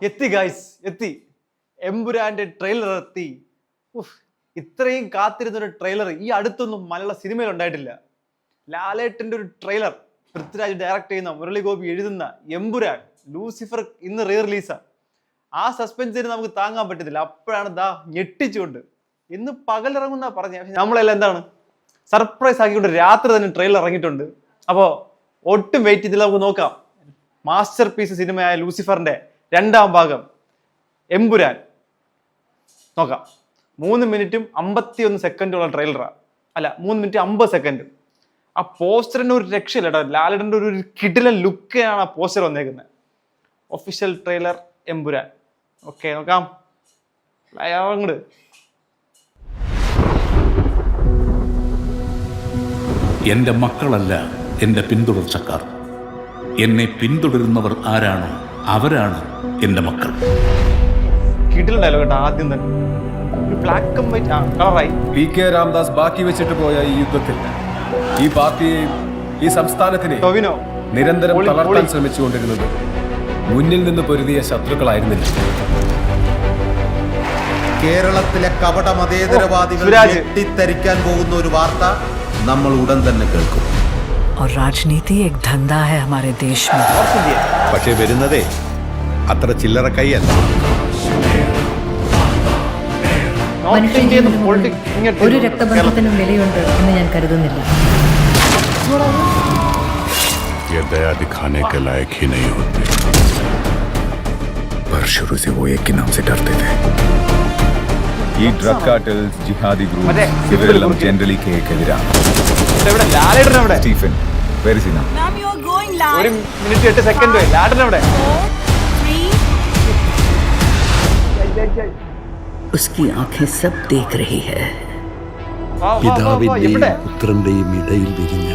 എത്തി ഗായ്സ്, എത്തി. എമ്പുരാന്റെ ട്രെയിലർ എത്തി. ഇത്രയും കാത്തിരുന്നൊരു ട്രെയിലർ ഈ അടുത്തൊന്നും മലയാള സിനിമയിൽ ഉണ്ടായിട്ടില്ല. ലാലേട്ടന്റെ ഒരു ട്രെയിലർ, പൃഥ്വിരാജ് ഡയറക്ട് ചെയ്യുന്ന, മുരളി ഗോപി എഴുതുന്ന എമ്പുരാൻ ലൂസിഫർ ഇന്ന് റീ റിലീസാ. ആ സസ്പെൻസിന് നമുക്ക് താങ്ങാൻ പറ്റത്തില്ല. അപ്പോഴാണ് ദാ ഞെട്ടിച്ചുകൊണ്ട് ഇന്ന് പകലിറങ്ങുന്ന പറഞ്ഞ നമ്മളെല്ലാം എന്താണ് സർപ്രൈസ് ആക്കിക്കൊണ്ട് രാത്രി തന്നെ ട്രെയിലർ ഇറങ്ങിയിട്ടുണ്ട്. അപ്പോൾ ഒട്ടും വെയിറ്റ് ചെയ്തില്ല, നമുക്ക് നോക്കാം. മാസ്റ്റർ പീസ് സിനിമയായ ലൂസിഫറിന്റെ 2ാം ഭാഗം എമ്പുരാൻ നോക്കാം. 3 മിനിറ്റും 51 സെക്കൻഡുള്ള ട്രെയിലറാണ്. അല്ല, 3 മിനിറ്റ് 50 സെക്കൻഡ്. ആ പോസ്റ്ററിന്റെ ഒരു രക്ഷയില്ല കേട്ടോ. ലാലേട്ടന്റെ ഒരു കിടിലൻ ലുക്കാണ് ആ പോസ്റ്റർ വന്നേക്കുന്നത്. Official trailer Empuraan. ഓക്കെ, നോക്കാം. അങ്ങോട്ട് എന്റെ മക്കളല്ല എന്റെ പിന്തുടർച്ചക്കാർ. എന്നെ പിന്തുടരുന്നവർ ആരാണോ അവരാണ് എന്റെ മക്കൾ. കിടിലൻ ഡയലോഗ് കേട്ടോ. ആദ്യം തന്നെ ബ്ലാക്ക് ആൻഡ് വൈറ്റ് കളറായി. PK രാംദാസ് ബാക്കി വെച്ചിട്ട് പോയ ഈ യുദ്ധത്തിൽ ഈ പാർട്ടിയെയും ഈ സംസ്ഥാനത്തിനെ ടൊവിനോ നിരന്തരം തളർത്താൻ ശ്രമിച്ചുകൊണ്ടിരുന്നത് മുന്നിൽ നിന്ന് പൊരുതിയ ശത്രുക്കളായിരുന്നില്ല. കേരളത്തിലെ കപട മതേതരവാദികൾ ഞെട്ടിത്തരിക്കാൻ പോകുന്ന ഒരു വാർത്ത നമ്മൾ ഉടൻ തന്നെ കേൾക്കും. और राजनीति एक धंधा है हमारे देश में. പക്ഷേ വരുന്നതേ അത്ര ചില്ലറ കൈയല്ല. ഒരു രക്തബന്ധത്തിനും വിലയുണ്ട് എന്ന് ഞാൻ കരുതുന്നില്ല. ये दया दिखाने के लायक ही नहीं होते, पर शुरू से वो एक के नाम से डरते थे. ഈ ഡ്രഗ് കാർട്ടൽസ്, ജിഹാദി ഗ്രൂപ്പ്, ഇവരെല്ലാം ജനറലി കേക്കെതിരാണ്. Stephen, where is he now? 1 minute 8 second. ലാലേട്ടൻ എവിടെ? उसकी आंखें सब देख रही है. പിതാവിന്റെയും പുത്രന്റെയും ഇടയിൽ വിരിഞ്ഞ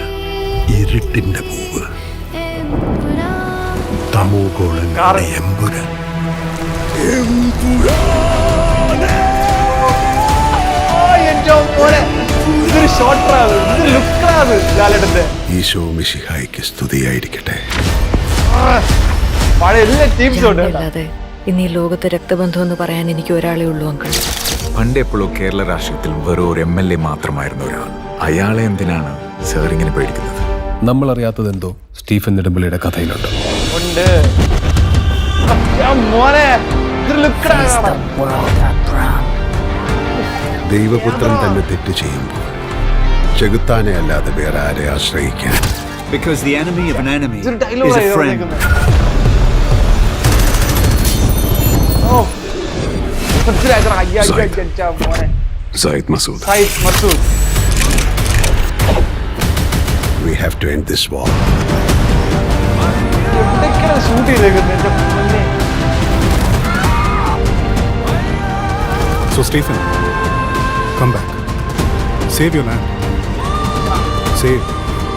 ഇരുട്ടിന്റെ പൂവ്, തമോഗോളങ്ങളുടെ എമ്പുരാൻ. ഈശോ മിശിഹായ്ക്ക് സ്തുതിയായിരിക്കട്ടെ. അല്ലാതെ ഇന്ന് ഈ ലോകത്ത് രക്തബന്ധം എന്ന് പറയാൻ എനിക്ക് ഒരാളേ ഉള്ളൂ അങ്കിൾ. പണ്ടെപ്പോഴോ കേരള രാഷ്ട്രീയത്തിൽ വെറും ഒരു MLA മാത്രമായിരുന്ന ഒരാൾ. അയാളെ എന്തിനാണ് സാർ ഇങ്ങനെ പേടിക്കുന്നത്? നമ്മൾ അറിയാത്തതെന്തോ സ്റ്റീഫൻ നെടുമ്പള്ളിയുടെ കഥയിലുണ്ട്. ദൈവപുത്രൻ തന്നെ തെറ്റ് ചെയ്യുമ്പോൾ ചെകുത്താനെ അല്ലാതെ വേറെ ആരെ ആശ്രയിക്കാൻ? Because the enemy of an enemy is a friend. Zaid Masood. We have to end this war. So Stephen, come back. Save your land. Save.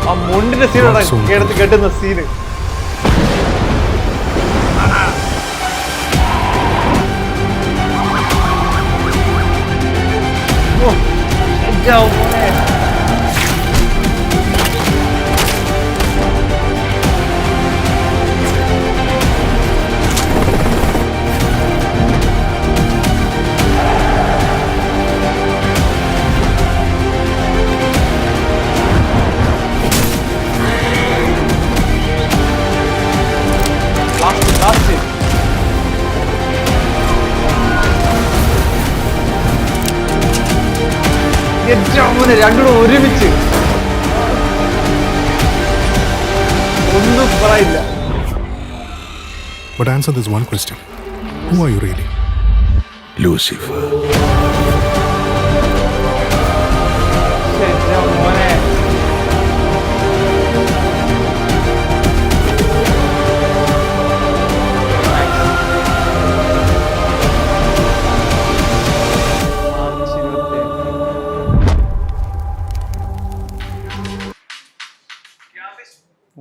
ആ മുണ്ടിന്റെ സീനാണ് കെട്ടുന്ന സീന്. രണ്ടുകൂടെ ഒരുമിച്ച് ഒന്നും പറയില്ല. But answer this one question. Who are you really? Lucifer.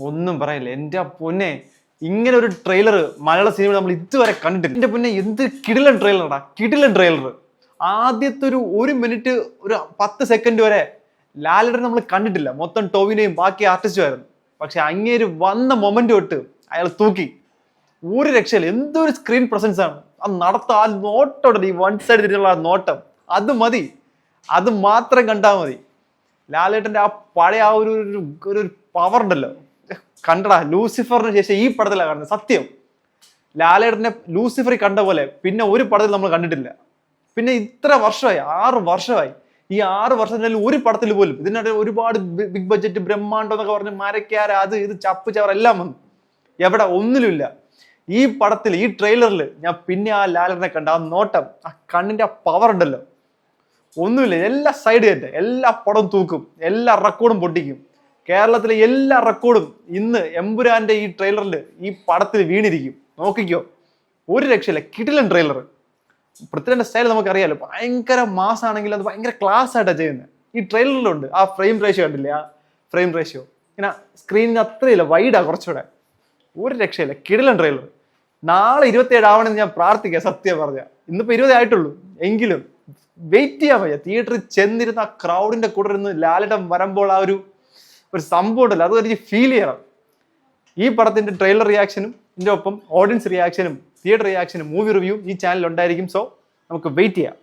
ഒന്നും പറയില്ല. എൻ്റെ പൊന്നെ, ഇങ്ങനെ ഒരു ട്രെയിലർ മലയാള സിനിമ നമ്മൾ ഇതുവരെ കണ്ടിട്ടില്ല. എൻ്റെ പൊന്നെ, എന്ത് കിടിലൻ ട്രെയിലറാ, കിടിലൻ ട്രെയിലർ. ആദ്യത്തെ ഒരു 1 മിനിറ്റ് 10 സെക്കൻഡ് വരെ ലാലേട്ടൻ നമ്മൾ കണ്ടിട്ടില്ല. മൊത്തം ടൊവിനോയും ബാക്കി ആർട്ടിസ്റ്റും ആയിരുന്നു. പക്ഷെ അങ്ങേര് വന്ന മൊമെന്റ് തൊട്ട് അയാൾ തൂക്കി. ഒരു രക്ഷയില്ല. എന്തൊരു സ്ക്രീൻ പ്രസൻസ് ആണ്. ആ നടത്തം, ആ നോട്ടം, ഈ വൺ സൈഡ് തിരിഞ്ഞുള്ള ആ നോട്ടം, അത് മതി. അത് മാത്രം കണ്ടാൽ മതി. ലാലേട്ടൻ്റെ ആ പഴയ ആ ഒരു പവർ ഉണ്ടല്ലോ, കണ്ടടാ. ലൂസിഫറിന് ശേഷം ഈ പടത്തിലാണ് കാണുന്നത്. സത്യം, ലാലേട്ടനെ ലൂസിഫറിൽ കണ്ട പോലെ പിന്നെ ഒരു പടത്തിൽ നമ്മൾ കണ്ടിട്ടില്ല. പിന്നെ ഇത്ര വർഷമായി, 6 വർഷമായി. ഈ 6 വർഷത്തിൽ ഒരു പടത്തിൽ പോലും ഇതിനിടെ ഒരുപാട് ബിഗ് ബഡ്ജറ്റ് ബ്രഹ്മാണ്ടം എന്നൊക്കെ പറഞ്ഞ് മരക്കാര അത് ഇത് ചപ്പ് ചവർ എല്ലാം വന്നു. എവിടെ ഒന്നിലുമില്ല. ഈ പടത്തിൽ, ഈ ട്രെയിലറിൽ ഞാൻ പിന്നെ ആ ലാലേട്ടനെ കണ്ട ആ നോട്ടം, ആ കണ്ണിന്റെ ആ പവർ ഉണ്ടല്ലോ, ഒന്നുമില്ല. എല്ലാ സൈഡ് കയറ്റ, എല്ലാ പടവും തൂക്കും, എല്ലാ റെക്കോർഡും പൊട്ടിക്കും. കേരളത്തിലെ എല്ലാ റെക്കോർഡും ഇന്ന് എമ്പുരാന്റെ ഈ ട്രെയിലറിൽ, ഈ പടത്തിൽ വീണിരിക്കും. നോക്കിക്കോ, ഒരു രക്ഷയില്ല. കിടിലൻ ട്രെയിലർ. പൃഥ്വിരാജിന്റെ സ്റ്റൈൽ നമുക്കറിയാലോ, ഭയങ്കര മാസ് ആണെങ്കിൽ അത് ഭയങ്കര ക്ലാസ് ആയിട്ടാണ് ചെയ്യുന്നത്. ഈ ട്രെയിലറിലുണ്ട് ആ ഫ്രെയിം റേഷ്യോ, കണ്ടില്ലേ? ആ ഫ്രെയിം റേഷ്യോ ഇങ്ങനെ സ്ക്രീനിന് അത്രയില്ല, വൈഡാ കുറച്ചുകൂടെ. ഒരു രക്ഷയില്ല, കിടിലൻ ട്രെയിലർ. നാളെ 27 ആവണമെന്ന് ഞാൻ പ്രാർത്ഥിക്കാം, സത്യം പറഞ്ഞ. ഇന്നിപ്പോ 20 ആയിട്ടുള്ളൂ. എങ്കിലും വെയിറ്റ് ചെയ്യാൻ വയ്യ. തിയേറ്ററിൽ ചെന്നിരുന്ന ആ ക്രൗഡിന്റെ കൂടെ ഇരുന്ന് ലാലേട്ടൻ വരുമ്പോൾ ആ ഒരു സംഭവം ഉണ്ടല്ലോ, അത് എനിക്ക് ഫീൽ ചെയ്യണം. ഈ പടത്തിന്റെ ട്രെയിലർ റിയാക്ഷനും ഇതിന്റെ ഒപ്പം ഓഡിയൻസ് റിയാക്ഷനും തിയേറ്റർ റിയാക്ഷനും മൂവി റിവ്യൂവും ഈ ചാനലിൽ ഉണ്ടായിരിക്കും. സോ നമുക്ക് വെയിറ്റ് ചെയ്യാം.